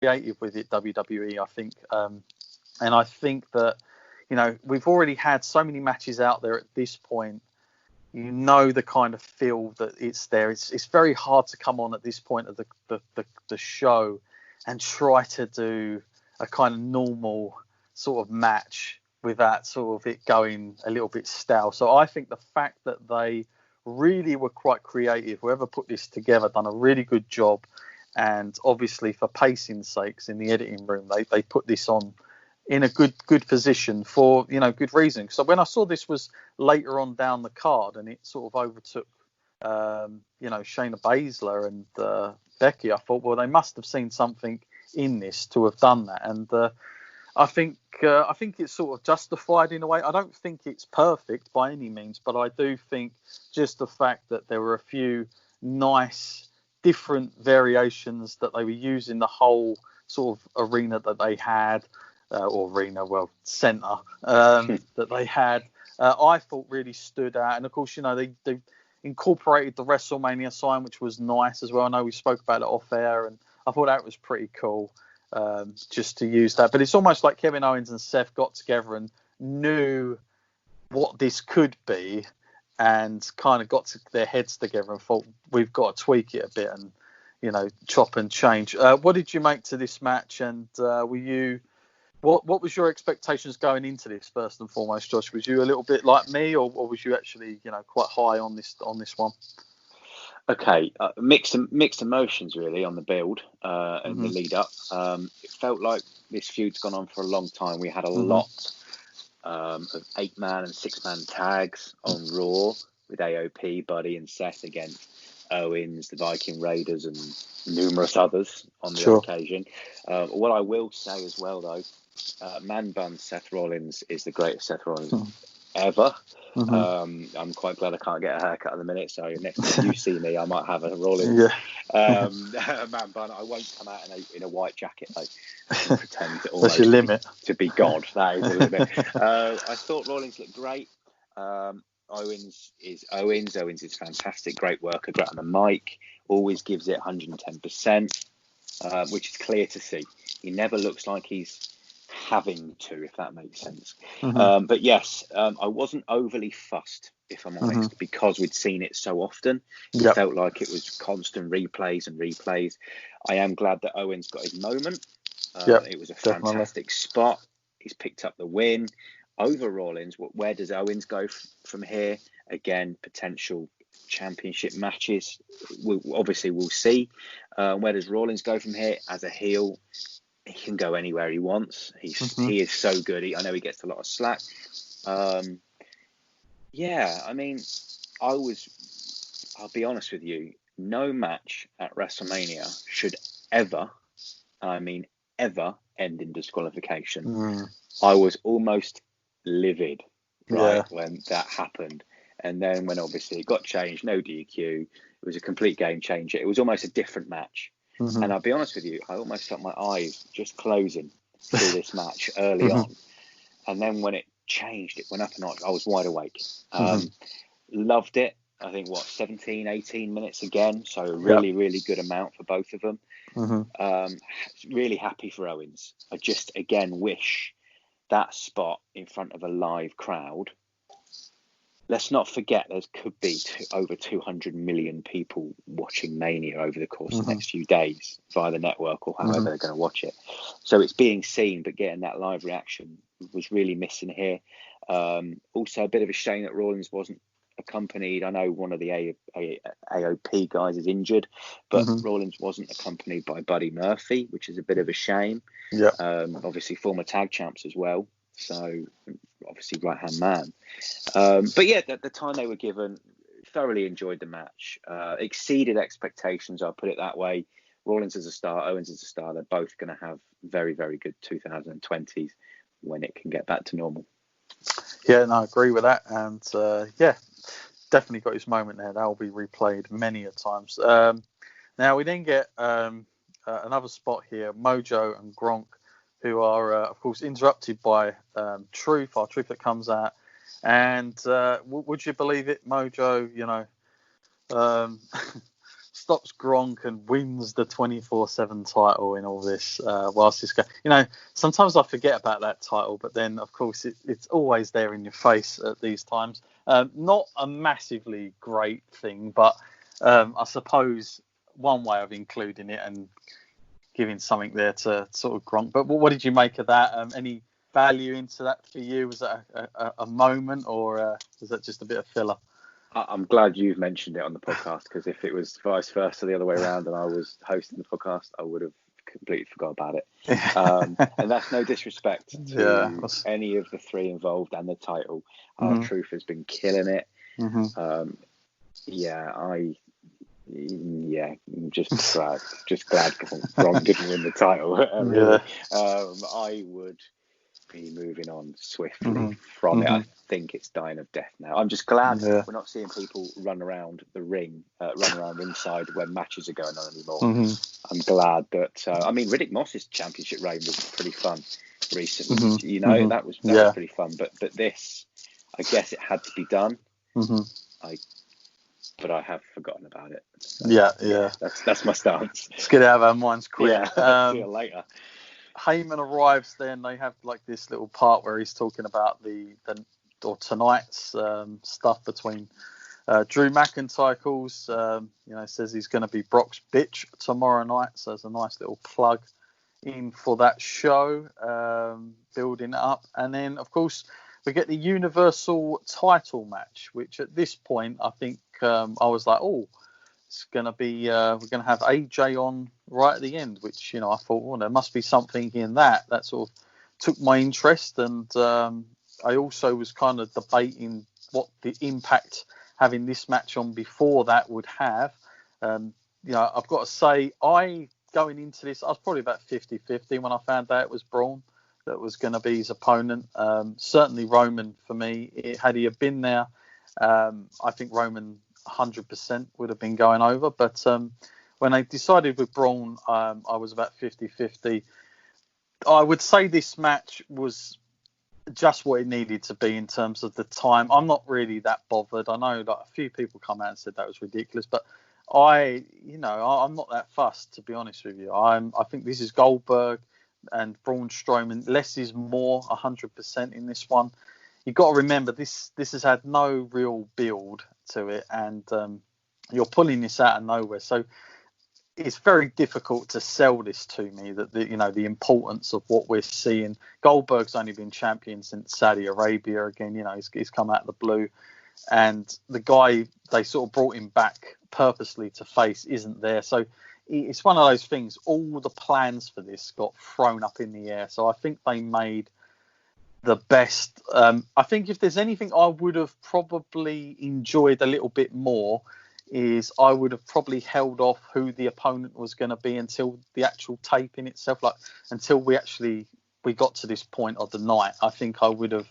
creative with it, WWE, I think. And I think that, we've already had so many matches out there at this point. The kind of feel that it's there. It's very hard to come on at this point of the show and try to do a kind of normal sort of match without sort of it going a little bit stale. So I think the fact that they really were quite creative, whoever put this together, done a really good job. And obviously for pacing sakes in the editing room, they put this on in a good position for, good reason. So when I saw this was later on down the card and it sort of overtook, Shayna Baszler and Becky, I thought, well, they must have seen something in this to have done that. And I think it's sort of justified in a way. I don't think it's perfect by any means, but I do think just the fact that there were a few nice different variations that they were using the whole sort of arena that they had, centre that they had, I thought really stood out. And of course, they incorporated the WrestleMania sign, which was nice as well. I know we spoke about it off air, and I thought that was pretty cool, just to use that. But it's almost like Kevin Owens and Seth got together and knew what this could be and kind of got their heads together and thought, we've got to tweak it a bit and, chop and change. What did you make to this match? And what was your expectations going into this, first and foremost, Josh? Was you a little bit like me, or was you actually, quite high on this one? Okay, mixed emotions really on the build and the lead up. It felt like this feud's gone on for a long time. We had a lot of 8-man and 6-man tags on Raw with AOP, Buddy, and Seth against Owens, the Viking Raiders, and numerous others on the occasion. What I will say as well, though, Man Bun Seth Rollins is the greatest Seth Rollins ever. I'm quite glad I can't get a haircut at the minute, so next time you see me, I might have a Rollins man bun. I won't come out in a white jacket though. Pretend that's your limit to be God. That is a limit. I thought Rollins looked great. Owens is Owens. Owens is fantastic, great worker, great on the mic, always gives it 110%, which is clear to see. He never looks like he's having to, if that makes sense. But yes, I wasn't overly fussed, if I'm honest, because we'd seen it so often. It felt like it was constant replays. I am glad that Owens got his moment. It was a fantastic spot. He's picked up the win over Rollins. Where does Owens go from here? Again, potential championship matches. We'll see. Where does Rollins go from here as a heel? He can go anywhere he wants. He is so good. I know he gets a lot of slack. I'll be honest with you, no match at WrestleMania should ever end in disqualification. I was almost livid when that happened. And then when obviously it got changed, no DQ, it was a complete game changer. It was almost a different match. And I'll be honest with you, I almost felt my eyes just closing through this match early on. And then when it changed, it went up a notch. I was wide awake. Loved it. I think, 17, 18 minutes again. So a really, really good amount for both of them. Really happy for Owens. I just, again, wish that spot in front of a live crowd. Let's not forget there could be over 200 million people watching Mania over the course of the next few days via the network or however they're going to watch it. So it's being seen, but getting that live reaction was really missing here. Also, a bit of a shame that Rollins wasn't accompanied. I know one of the AOP guys is injured, but Rollins wasn't accompanied by Buddy Murphy, which is a bit of a shame. Obviously, former tag champs as well. So obviously right-hand man. But yeah, the time they were given, thoroughly enjoyed the match. Exceeded expectations, I'll put it that way. Rollins as a star, Owens as a star, they're both going to have very, very good 2020s when it can get back to normal. Yeah, no, I agree with that. And definitely got his moment there. That will be replayed many a times. Now we then get another spot here, Mojo and Gronk, who are, of course, interrupted by Truth that comes out. And would you believe it, Mojo, stops Gronk and wins the 24/7 title in all this whilst this guy, sometimes I forget about that title, but then of course it's always there in your face at these times. Not a massively great thing, but I suppose one way of including it and giving something there to sort of Gronk. But what did you make of that? Any value into that for you? Was that a moment, or was that just a bit of filler? I'm glad you've mentioned it on the podcast, because if it was vice versa the other way around and I was hosting the podcast, I would have completely forgot about it. And that's no disrespect to any of the three involved and the title. R-Truth has been killing it. I'm just glad Gronk didn't win the title. Really. I would be moving on swiftly from it. I think it's dying of death now. I'm just glad we're not seeing people run around the ring, run around ringside when matches are going on anymore. I'm glad that Riddick Moss's championship reign was pretty fun recently. That was pretty fun. But this, I guess it had to be done. But I have forgotten about it. So, that's my stance. Let's get out of our minds quick. See you later. Heyman arrives then. They have like this little part where he's talking about tonight's stuff between Drew McIntyre calls. Says he's going to be Brock's bitch tomorrow night. So there's a nice little plug in for that show, building up. And then, of course, we get the Universal title match, which at this point, I think I was like, it's going to be, we're going to have AJ on right at the end, which, I thought, there must be something in that. That sort of took my interest. And I also was kind of debating what the impact having this match on before that would have. I've got to say, going into this, I was probably about 50-50 when I found out it was Braun that was going to be his opponent. Certainly Roman for me. Had he have been there, I think Roman 100% would have been going over. But when they decided with Braun, I was about 50-50. I would say this match was just what it needed to be in terms of the time. I'm not really that bothered. I know that a few people come out and said that was ridiculous, but I'm not that fussed, to be honest with you. I think this is Goldberg and Braun Strowman. Less is more, 100% in this one. You've got to remember this has had no real build to it, and you're pulling this out of nowhere. So it's very difficult to sell this to me, that the importance of what we're seeing. Goldberg's only been champion since Saudi Arabia again. He's come out of the blue, and the guy they sort of brought him back purposely to face isn't there. So it's one of those things. All the plans for this got thrown up in the air. So I think they made the best. I think if there's anything I would have probably enjoyed a little bit more, is I would have probably held off who the opponent was going to be until the actual taping itself, like until we got to this point of the night. I think I would have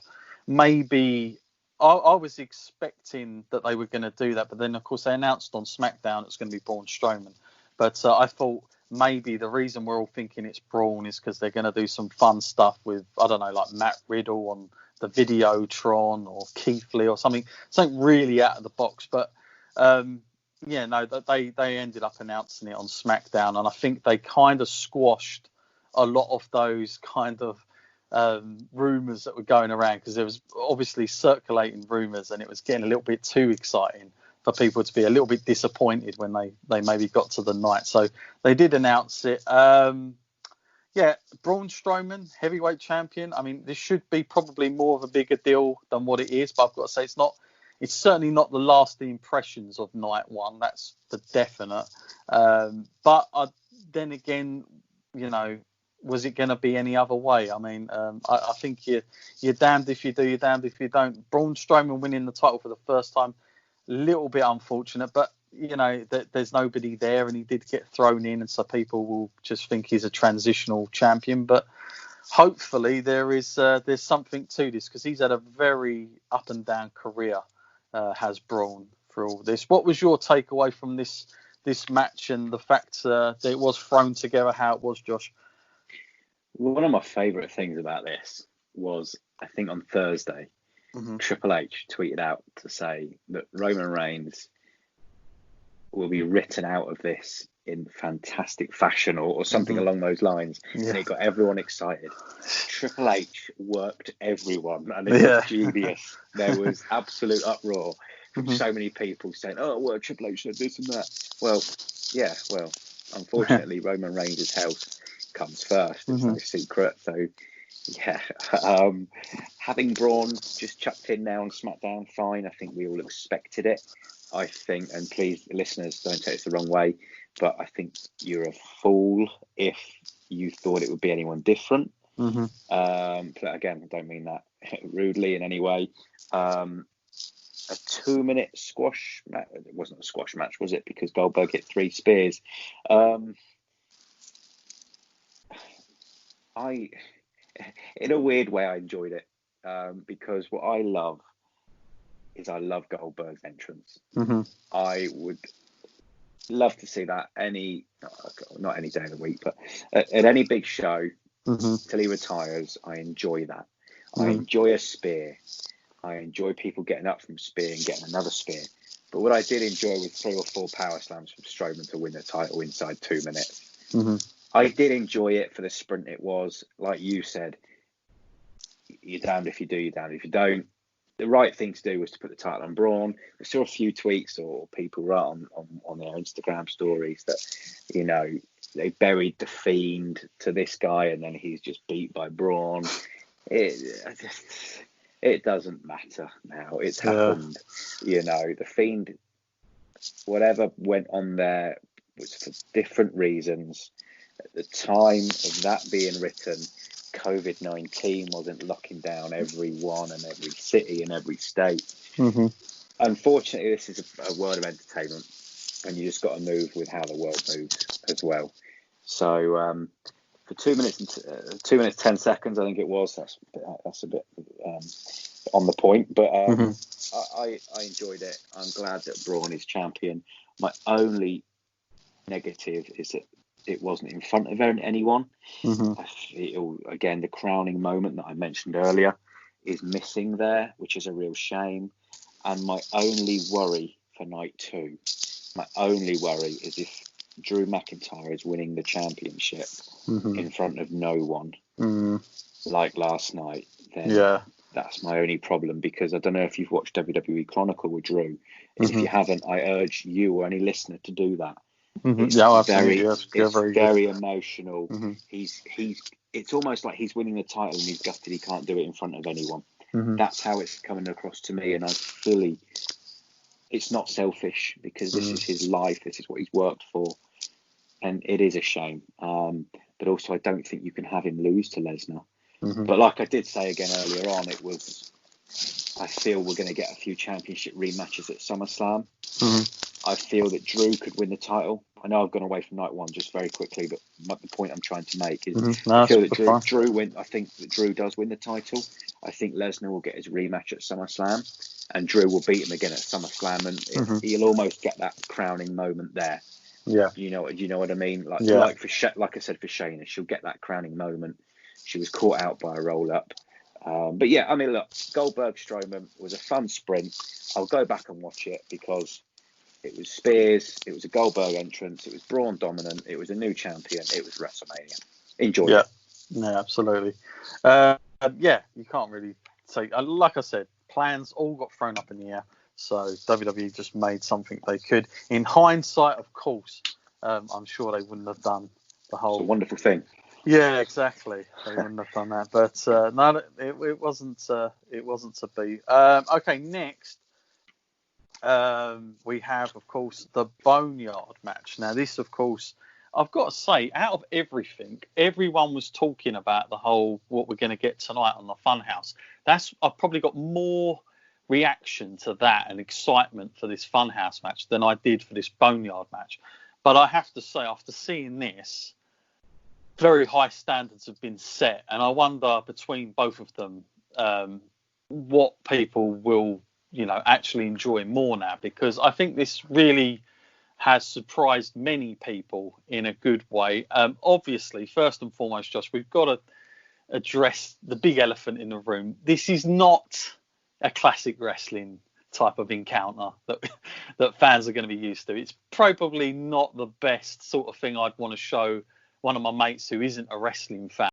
maybe. I was expecting that they were going to do that, but then of course they announced on SmackDown it's going to be Braun Strowman. But I thought maybe the reason we're all thinking it's Braun is because they're going to do some fun stuff with, I don't know, like Matt Riddle on the Videotron or Keith Lee or something really out of the box. But they ended up announcing it on SmackDown, and I think they kind of squashed a lot of those kind of rumors that were going around, because there was obviously circulating rumors, and it was getting a little bit too exciting for people to be a little bit disappointed when they maybe got to the night. So they did announce it. Braun Strowman, heavyweight champion. I mean, this should be probably more of a bigger deal than what it is, but I've got to say it's certainly not the lasting impressions of night one. That's for definite. But then again, was it going to be any other way? I mean, I think you're damned if you do, you're damned if you don't. Braun Strowman winning the title for the first time, a little bit unfortunate, but there's nobody there, and he did get thrown in, and so people will just think he's a transitional champion. But hopefully there's something to this, because he's had a very up and down career, has Braun, for all this. What was your takeaway from this match and the fact that it was thrown together how it was, Josh? One of my favourite things about this was, I think on Thursday, Triple H tweeted out to say that Roman Reigns will be written out of this in fantastic fashion or something along those lines. And it got everyone excited. Triple H worked everyone, and it was genius. There was absolute uproar from so many people saying, well, Triple H said this and that. Well, unfortunately, Roman Reigns' health comes first. It's no secret. So, having Braun just chucked in now on SmackDown, fine. I think we all expected it. I think, and please, listeners, don't take this the wrong way, but I think you're a fool if you thought it would be anyone different. But again, I don't mean that rudely in any way. A 2-minute squash match. It wasn't a squash match, was it? Because Goldberg hit 3 spears. In a weird way, I enjoyed it because what I love Goldberg's entrance. I would love to see that not any day of the week, but at any big show till he retires. I enjoy that. I enjoy a spear. I enjoy people getting up from spear and getting another spear. But what I did enjoy was 3 or 4 power slams from Strowman to win the title inside 2 minutes. I did enjoy it for the sprint it was. Like you said, you're damned if you do, you're damned if you don't. The right thing to do was to put the title on Braun. I saw a few tweets or people write on their Instagram stories that, they buried the Fiend to this guy and then he's just beat by Braun. It doesn't matter now. It's happened. The Fiend, whatever went on there was for different reasons. At the time of that being written, COVID-19 wasn't locking down everyone and every city and every state. Unfortunately, this is a world of entertainment, and you just got to move with how the world moves as well. So for 2 minutes 10 seconds, I think it was. That's a bit on the point, but I enjoyed it. I'm glad that Braun is champion. My only negative is that it wasn't in front of anyone. I feel, again, the crowning moment that I mentioned earlier is missing there, which is a real shame. And my only worry for night 2, is if Drew McIntyre is winning the championship in front of no one, like last night, then that's my only problem, because I don't know if you've watched WWE Chronicle with Drew. If you haven't, I urge you or any listener to do that. It's very emotional. It's almost like he's winning the title and he's gutted he can't do it in front of anyone. That's how it's coming across to me, and it's not selfish, because this is his life, this is what he's worked for, and it is a shame. But also, I don't think you can have him lose to Lesnar. But like I did say again earlier on, I feel we're going to get a few championship rematches at SummerSlam. I feel that Drew could win the title. I know I've gone away from night 1 just very quickly, but the point I'm trying to make is I feel that Drew win. I think that Drew does win the title. I think Lesnar will get his rematch at SummerSlam, and Drew will beat him again at SummerSlam, and he'll almost get that crowning moment there. Yeah, you know what I mean. Like I said for Shayna, she'll get that crowning moment. She was caught out by a roll up. But yeah, I mean, look, Goldberg Strowman was a fun sprint. I'll go back and watch it because it was spears, it was a Goldberg entrance, it was Braun dominant, it was a new champion, it was WrestleMania. Enjoy it. Yeah, absolutely. You can't really say. Like I said, plans all got thrown up in the air. So WWE just made something they could. In hindsight, of course, I'm sure they wouldn't have done the whole. It's a wonderful thing. Yeah, exactly. They wouldn't have done that, but no, it wasn't. It wasn't to be. Okay, next we have, of course, the Boneyard match. Now, this, of course, I've got to say, out of everything, everyone was talking about the whole what we're going to get tonight on the Funhouse. I've probably got more reaction to that and excitement for this Funhouse match than I did for this Boneyard match. But I have to say, after seeing this, very high standards have been set, and I wonder between both of them what people will, actually enjoy more now, because I think this really has surprised many people in a good way. Obviously, first and foremost, Josh, we've got to address the big elephant in the room. This is not a classic wrestling type of encounter that that fans are going to be used to. It's probably not the best sort of thing I'd want to show one of my mates who isn't a wrestling fan.